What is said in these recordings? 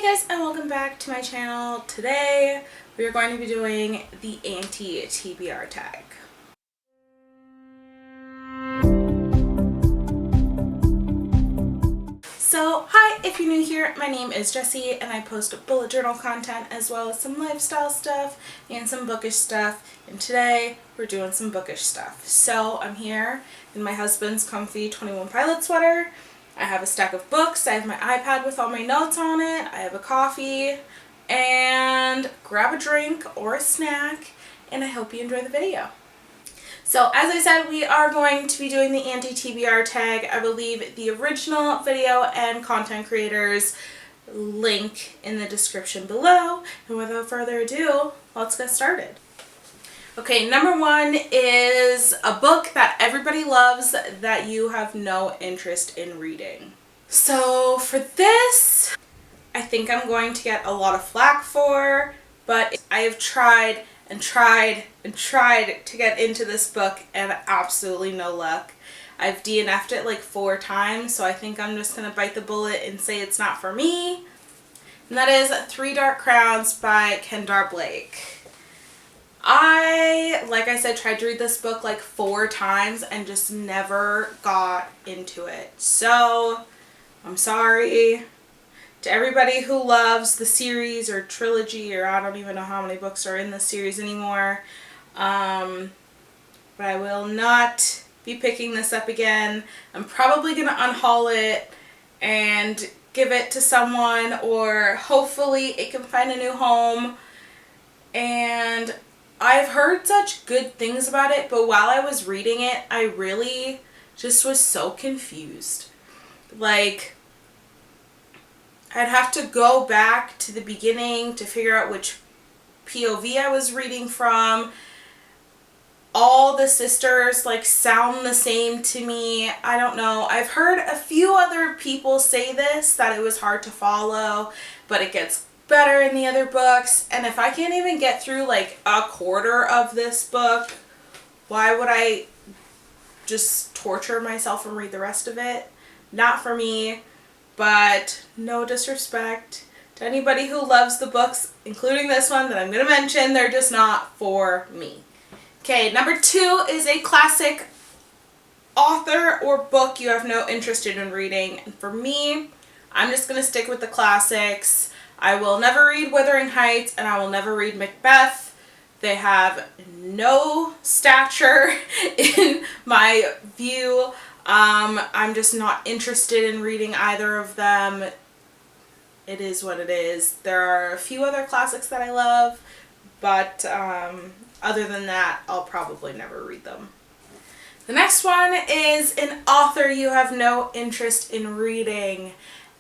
Hey guys, and welcome back to my channel. Today we are going to be doing the anti-TBR tag. So hi, if you're new here, my name is Jessie and I post bullet journal content as well as some lifestyle stuff and some bookish stuff, and today we're doing some bookish stuff. So I'm here in my husband's comfy 21 Pilot sweater. I have a stack of books, I have my iPad with all my notes on it, I have a coffee, and grab a drink or a snack, and I hope you enjoy the video. So as I said, we are going to be doing the anti-TBR tag. I will leave the original video and content creators link in the description below, and without further ado, let's get started. Okay, number one is a book that everybody loves that you have no interest in reading. So for this, I think I'm going to get a lot of flack for, but I have tried and tried and tried to get into this book and absolutely no luck. I've DNF'd it like 4 times, so I think I'm just going to bite the bullet and say it's not for me. And that is Three Dark Crowns by Kendar Blake. Like I said, tried to read this book like 4 times and just never got into it. So, I'm sorry to everybody who loves the series or trilogy, or I don't even know how many books are in this series anymore. But I will not be picking this up again. I'm probably going to unhaul it and give it to someone, or hopefully it can find a new home. And I've heard such good things about it, but while I was reading it, I really just was so confused. Like, I'd have to go back to the beginning to figure out which POV I was reading from. All the sisters like sound the same to me. I don't know. I've heard a few other people say this, that it was hard to follow, but it gets better in the other books. And if I can't even get through like a quarter of this book, why would I just torture myself and read the rest of it? Not for me. But no disrespect to anybody who loves the books, including this one that I'm going to mention, they're just not for me. Okay, number 2 is a classic author or book you have no interest in reading. And for me, I'm just going to stick with the classics. I will never read Wuthering Heights, and I will never read Macbeth. They have no stature in my view. I'm just not interested in reading either of them. It is what it is. There are a few other classics that I love, but other than that, I'll probably never read them. The next one is an author you have no interest in reading.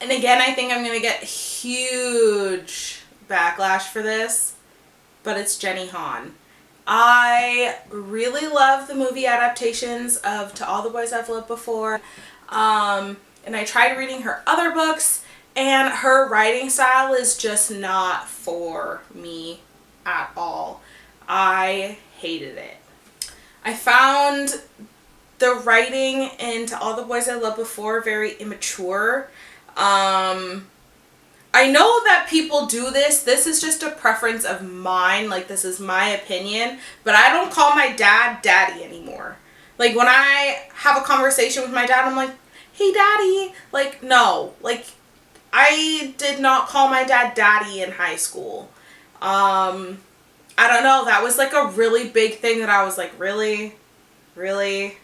And again, I think I'm going to get huge backlash for this, but it's Jenny Han. I really love the movie adaptations of To All the Boys I've Loved Before, and I tried reading her other books, and her writing style is just not for me at all. I hated it. I found the writing in To All the Boys I Loved Before very immature. I know that people do this. This is just a preference of mine. Like, this is my opinion. But I don't call my dad daddy anymore. Like, when I have a conversation with my dad, I'm like, hey, daddy. Like, no. Like, I did not call my dad daddy in high school. I don't know. That was, like, a really big thing that I was like, really? Really?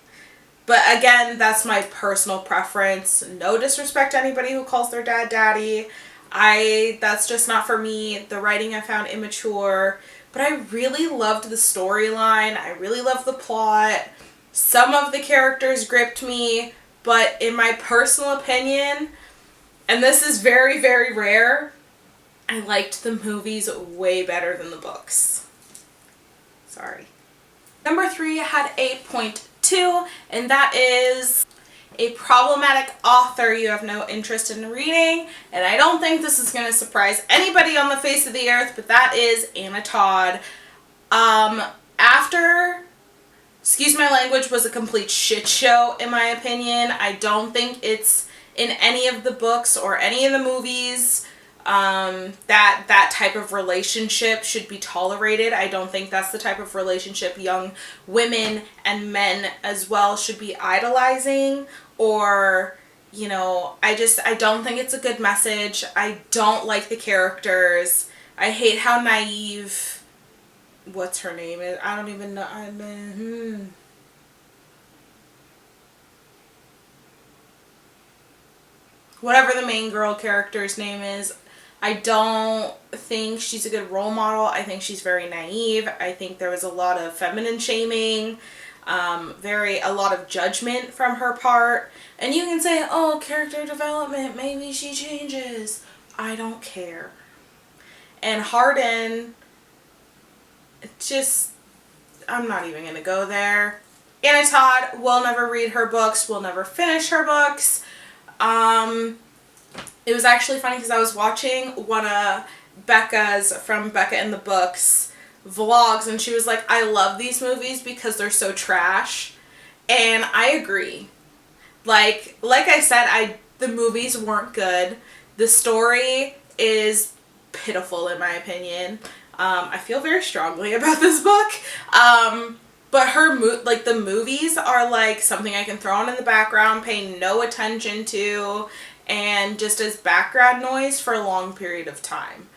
But again, that's my personal preference. No disrespect to anybody who calls their dad daddy. That's just not for me. The writing I found immature, but I really loved the storyline. I really loved the plot. Some of the characters gripped me, but in my personal opinion, and this is very, very rare, I liked the movies way better than the books. Sorry. Number 3 had a point 2, and that is a problematic author you have no interest in reading. And I don't think this is going to surprise anybody on the face of the earth, but that is Anna Todd. After Excuse My Language was a complete shit show in my opinion. I don't think it's in any of the books or any of the movies. that type of relationship should be tolerated. I don't think that's the type of relationship young women and men as well should be idolizing, or, you know, I don't think it's a good message. I don't like the characters. I hate how naive, what's her name is? I don't even know. Whatever the main girl character's name is, I don't think she's a good role model. I think she's very naive. I think there was a lot of feminine shaming, a lot of judgment from her part. And you can say, oh, character development, maybe she changes. I don't care. And Hardin, just, I'm not even going to go there. Anna Todd, will never read her books, will never finish her books. It was actually funny because I was watching one of Becca's, from Becca in the Books, vlogs, and she was like, I love these movies because they're so trash. And I agree. Like I said, the movies weren't good. The story is pitiful in my opinion. I feel very strongly about this book. But the movies are like something I can throw on in the background, pay no attention to, and just as background noise for a long period of time.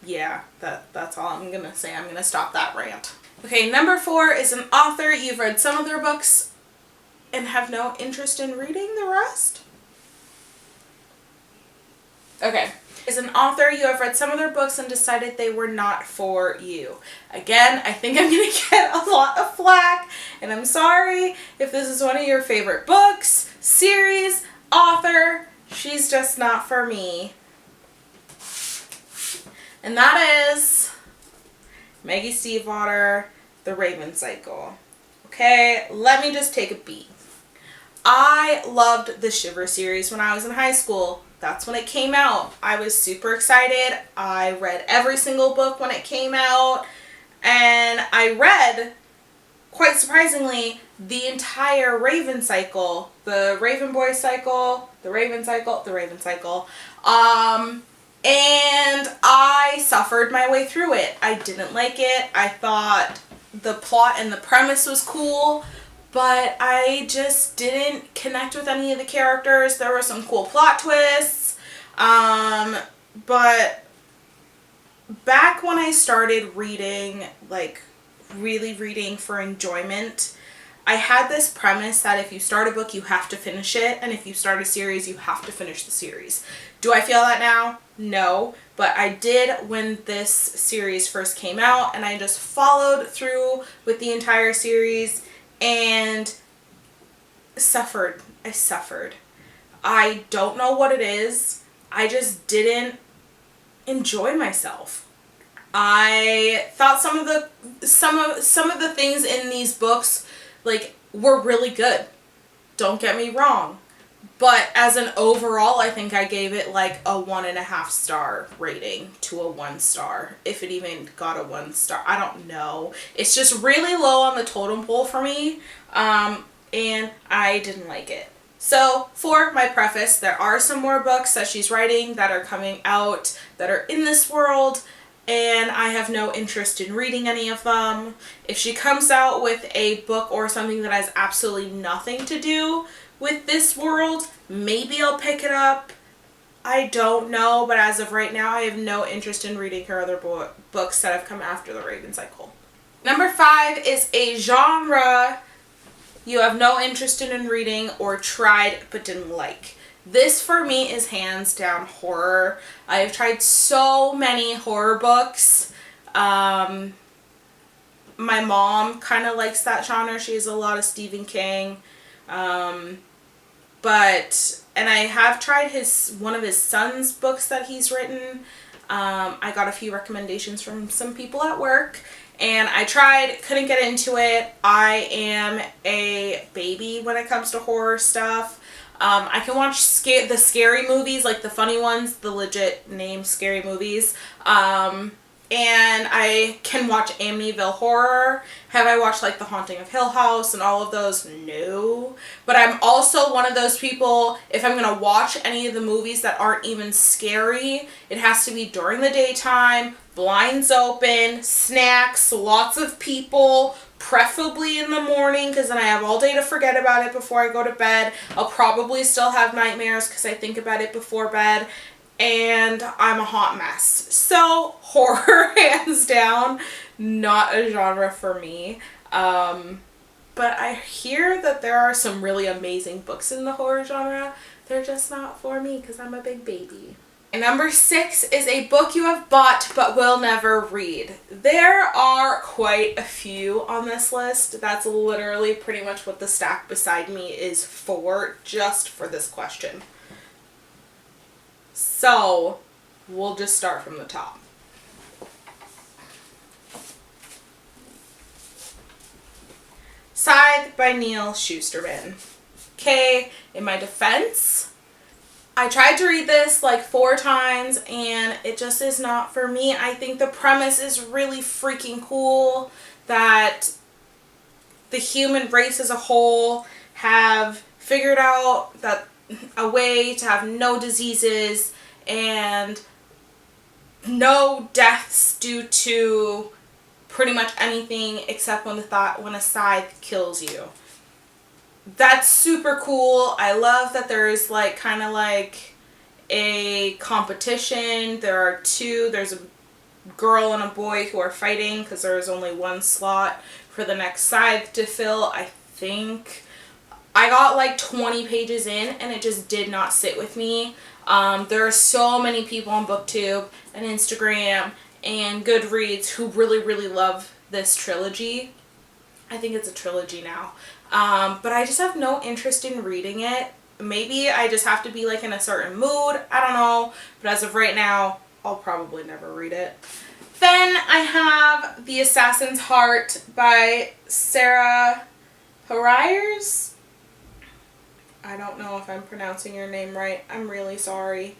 Yeah, that's all I'm gonna say. I'm gonna stop that rant. Okay, number 4 is an author. You've read some of their books and have no interest in reading the rest? Okay. Is an author, you have read some of their books and decided they were not for you. Again, I think I'm going to get a lot of flack, and I'm sorry if this is one of your favorite books, series, author. She's just not for me. And that is Maggie Stiefvater, The Raven Cycle. Okay, let me just take a beat. I loved the Shiver series when I was in high school. That's when it came out. I was super excited. I read every single book when it came out. And I read, quite surprisingly, the entire Raven cycle. The Raven Boy cycle, the Raven cycle, the Raven cycle. And I suffered my way through it. I didn't like it. I thought the plot and the premise was cool, but I just didn't connect with any of the characters. There were some cool plot twists. But back when I started reading, like really reading for enjoyment, I had this premise that if you start a book, you have to finish it. And if you start a series, you have to finish the series. Do I feel that now? No. But I did when this series first came out, and I just followed through with the entire series and suffered. I suffered. I don't know what it is. I just didn't enjoy myself. I thought some of the things in these books like were really good. Don't get me wrong. But as an overall, I think I gave it like a 1.5 star rating to a 1 star. If it even got a 1 star. I don't know. It's just really low on the totem pole for me. And I didn't like it. So for my preface, there are some more books that she's writing that are coming out that are in this world, and I have no interest in reading any of them. If she comes out with a book or something that has absolutely nothing to do with this world, maybe I'll pick it up. I don't know, but as of right now, I have no interest in reading her other books that have come after the Raven Cycle. Number 5 is a genre you have no interest in reading or tried but didn't like. This for me is hands down horror. I have tried so many horror books. My mom kind of likes that genre. She has a lot of Stephen King. And I have tried one of his son's books that he's written. I got a few recommendations from some people at work, and I tried, couldn't get into it. I am a baby when it comes to horror stuff. I can watch the scary movies, like the funny ones, the legit name scary movies. and I can watch Amityville Horror. Have I watched like The Haunting of Hill House and all of those? No. But I'm also one of those people, if I'm going to watch any of the movies that aren't even scary, it has to be during the daytime, blinds open, snacks, lots of people, preferably in the morning, because then I have all day to forget about it before I go to bed. I'll probably still have nightmares because I think about it before bed, and I'm a hot mess. So horror, hands down, not a genre for me. But I hear that there are some really amazing books in the horror genre. They're just not for me because I'm a big baby. And number 6 is a book you have bought but will never read. There are quite a few on this list. That's literally pretty much what the stack beside me is for, just for this question. So, we'll just start from the top. Scythe by Neal Shusterman. Okay, in my defense, I tried to read this like 4 times and it just is not for me. I think the premise is really freaking cool that the human race as a whole have figured out that a way to have no diseases and no deaths due to pretty much anything except when a scythe kills you. That's super cool. I love that there's like kind of like a competition. There's a girl and a boy who are fighting because there's only one slot for the next scythe to fill. I think I got like 20 pages in and it just did not sit with me. There are so many people on BookTube and Instagram and Goodreads who really, really love this trilogy. I think it's a trilogy now. But I just have no interest in reading it. Maybe I just have to be like in a certain mood. I don't know. But as of right now, I'll probably never read it. Then I have The Assassin's Heart by Sarah Harriers. I don't know if I'm pronouncing your name right. I'm really sorry.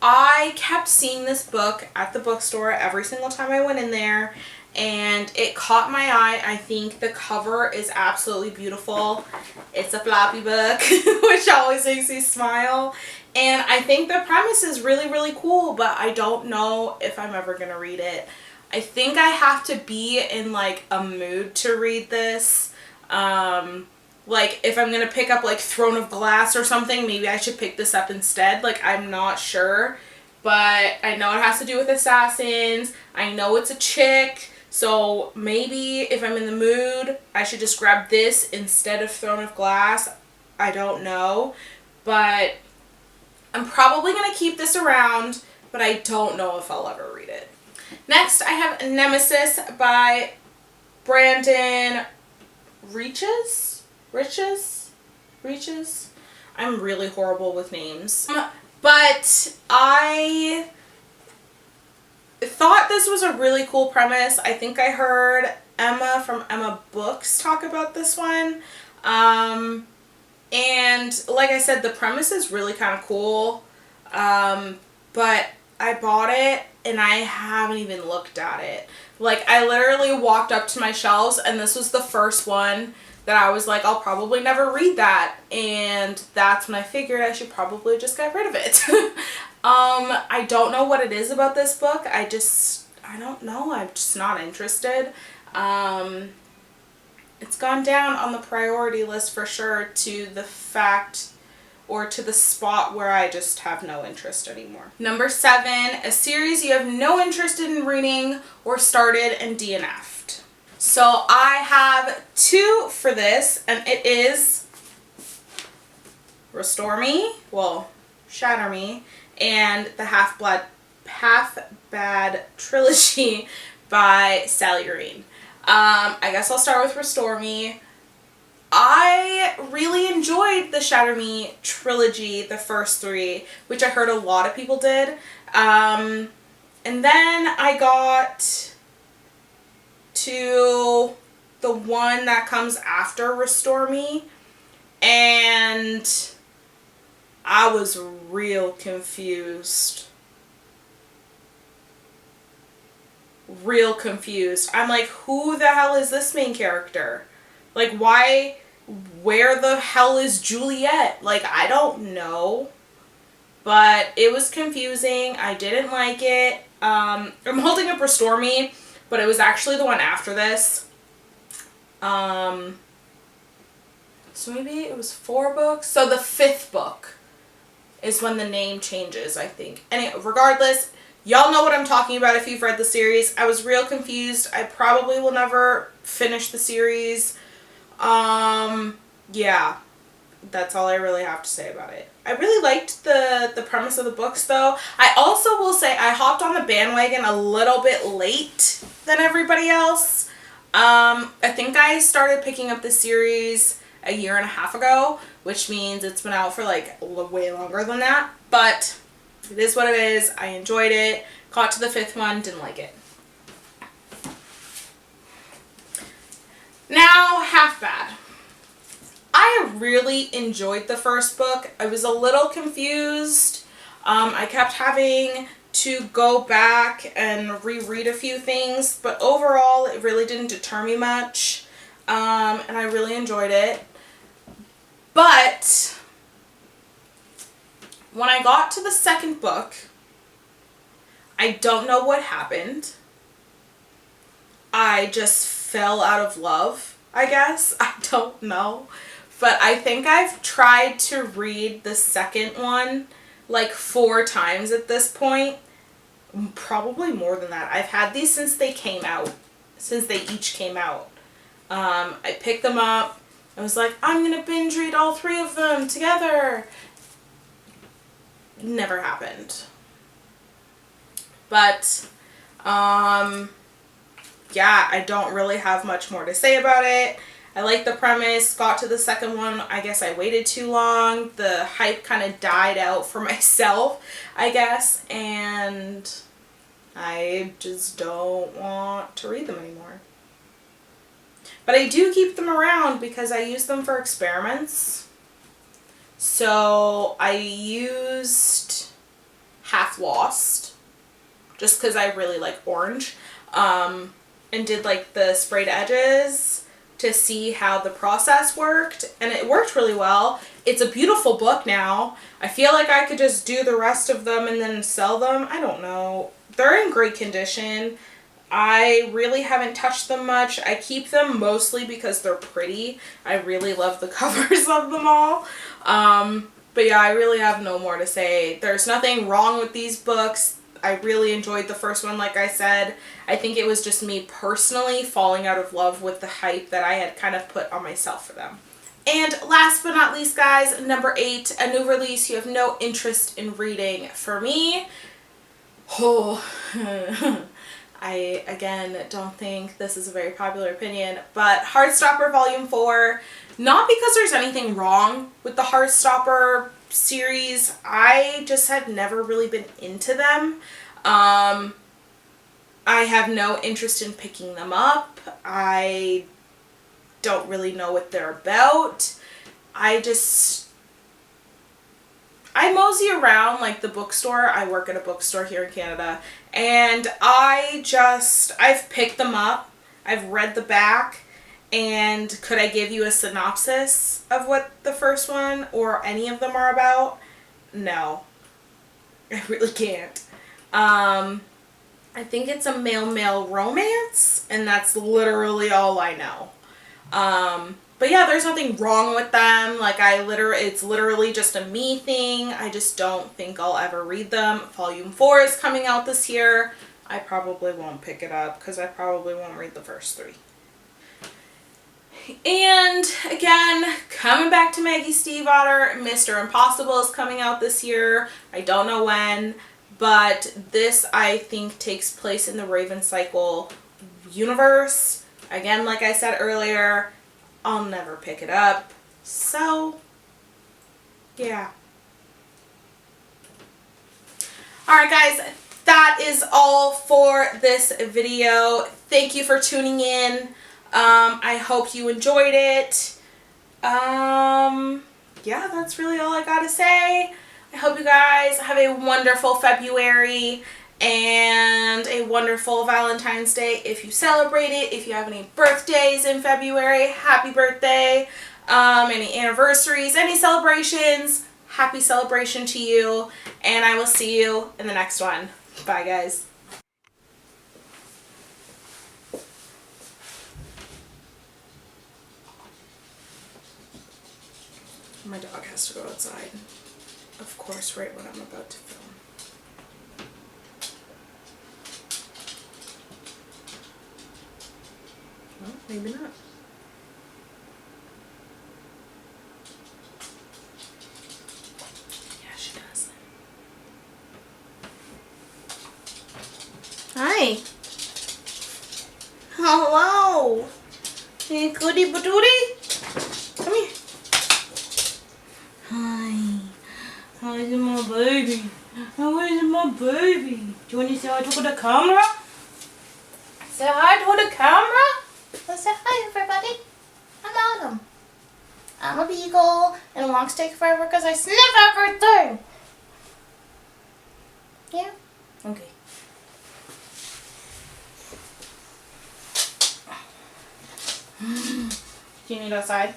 I kept seeing this book at the bookstore every single time I went in there, and it caught my eye. I think the cover is absolutely beautiful. It's a floppy book, which always makes me smile. And I think the premise is really, really cool, but I don't know if I'm ever going to read it. I think I have to be in like a mood to read this. Like, if I'm going to pick up, like, Throne of Glass or something, maybe I should pick this up instead. Like, I'm not sure. But I know it has to do with assassins. I know it's a chick. So, maybe if I'm in the mood, I should just grab this instead of Throne of Glass. I don't know. But I'm probably going to keep this around, but I don't know if I'll ever read it. Next, I have Nemesis by Brandon Reaches? I'm really horrible with names. But I thought this was a really cool premise. I think I heard Emma from Emma Books talk about this one. And like I said, the premise is really kind of cool. But I bought it and I haven't even looked at it. Like, I literally walked up to my shelves and this was the first one that I was like, I'll probably never read that. And that's when I figured I should probably just get rid of it. I don't know what it is about this book. I don't know. I'm just not interested. It's gone down on the priority list for sure to the fact or to the spot where I just have no interest anymore. Number 7, a series you have no interest in reading or started and DNF'd. So I have 2 for this, and it is Restore Me, well, Shatter Me, and the Half Bad Trilogy by Sally Green. I guess I'll start with Restore Me. I really enjoyed the Shatter Me trilogy, the first 3, which I heard a lot of people did. And then I got to the one that comes after Restore Me, and I was real confused. real confused. I'm like, who the hell is this main character? Like, why, where the hell is Juliet? Like, I don't know. But it was confusing. I didn't like it. I'm holding up Restore Me, but it was actually the one after this. So maybe it was 4 books. So the 5th book is when the name changes, I think. Anyway, regardless, y'all know what I'm talking about if you've read the series. I was real confused. I probably will never finish the series. Yeah. That's all I really have to say about it. I really liked the premise of the books, though. I also will say I hopped on the bandwagon a little bit late than everybody else. I think I started picking up the series a year and a half ago, which means it's been out for like way longer than that. But it is what it is. I enjoyed it. Got to the 5th one, didn't like it. Now, Half Bad. I really enjoyed the first book. I was a little confused. I kept having to go back and reread a few things, but overall it really didn't deter me much. And I really enjoyed it. But when I got to the 2nd book, I don't know what happened. I just fell out of love, I guess. I don't know. But I think I've tried to read the 2nd one like 4 times at this point. Probably more than that. I've had these since they came out. Since they each came out. I picked them up. I was like, I'm going to binge read all 3 of them together. Never happened. But, yeah, I don't really have much more to say about it. I like the premise. Got to the 2nd one. I guess I waited too long. The hype kind of died out for myself, I guess. And I just don't want to read them anymore. But I do keep them around because I use them for experiments. So I used Half Lost just because I really like orange. And did like the sprayed edges to see how the process worked, and it worked really well. It's a beautiful book now. I feel like I could just do the rest of them and then sell them. I don't know. They're in great condition. I really haven't touched them much. I keep them mostly because they're pretty. I really love the covers of them all. But yeah, I really have no more to say. There's nothing wrong with these books. I really enjoyed the first one, like I said. I think it was just me personally falling out of love with the hype that I had kind of put on myself for them. And last but not least, guys, number 8, a new release you have no interest in reading for me. Oh, I, again, don't think this is a very popular opinion, but Heartstopper Volume 4, not because there's anything wrong with the Heartstopper series, I just have never really been into them. I have no interest in picking them up. I don't really know what they're about. I mosey around like the bookstore. I work at a bookstore here in Canada, and I've picked them up. I've read the back, and could I give you a synopsis of what the first one or any of them are about? No. I really can't. I think it's a male-male romance, and that's literally all I know. But yeah, there's nothing wrong with them. Like, it's literally just a me thing. I just don't think I'll ever read them. Volume 4 is coming out this year. I probably won't pick it up because I probably won't read the first 3. And again, coming back to Maggie Stiefvater, Mr. Impossible is coming out this year. I don't know when, but this I think takes place in the Raven Cycle universe. Again, like I said earlier, I'll never pick it up. So, yeah. Alright guys, that is all for this video. Thank you for tuning in. I hope you enjoyed it. Yeah, that's really all I gotta say. I hope you guys have a wonderful February, and a wonderful Valentine's Day if you celebrate it. If you have any birthdays in February, happy birthday. Any anniversaries, any celebrations, happy celebration to you, and I will see you in the next one. Bye, guys. My dog has to go outside, of course, right when I'm about to film. Well, maybe not. Yeah, she does. Hi. Hello. Hey, goody badooty. Come here. Hi. How is my baby? How is my baby? Do you want to say hi to the camera? Say hi to the camera. Let's say hi, everybody. I'm Autumn. I'm a beagle, and walks take forever because I sniff everything. Yeah? Okay. Do you need outside?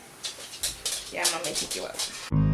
Yeah, I'm gonna take you up.